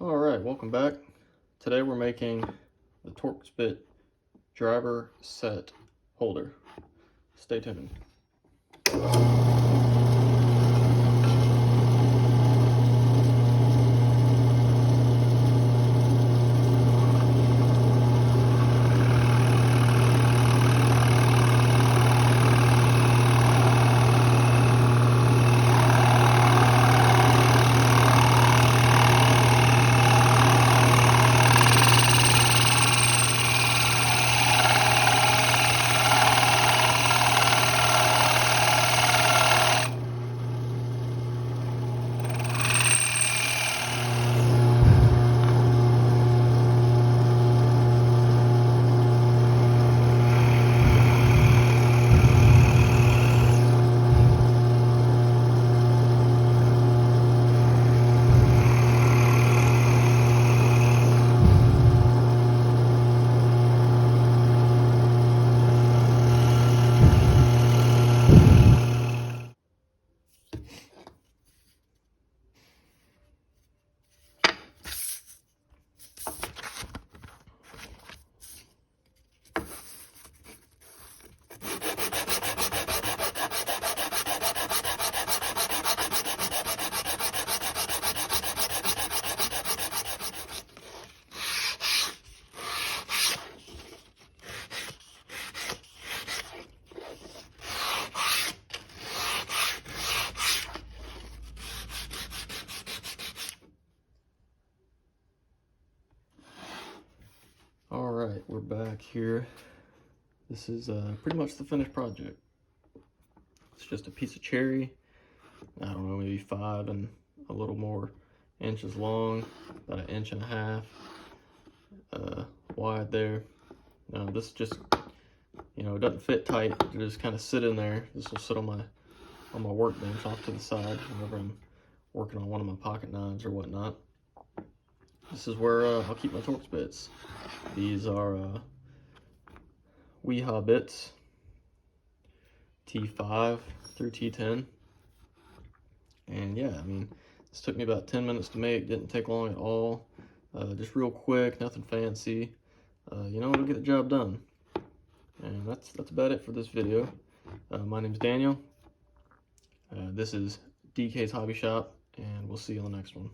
Alright, welcome back. Today we're making the Torx bit driver set holder. Stay tuned. Alright, we're back here. This is pretty much the finished project. It's just a piece of cherry, I don't know, maybe 5 and a little more inches long, about 1.5 inches wide there. This just, it doesn't fit tight. It just kind of sit in there. This will sit on my workbench off to the side whenever I'm working on one of my pocket knives or whatnot. This is where I'll keep my Torx bits. These are Weehaw bits, T5 through T10. And yeah, this took me about 10 minutes to make. Didn't take long at all. Just real quick, nothing fancy. It'll get the job done. And that's about it for this video. My name's Daniel. This is DK's Hobby Shop, and we'll see you on the next one.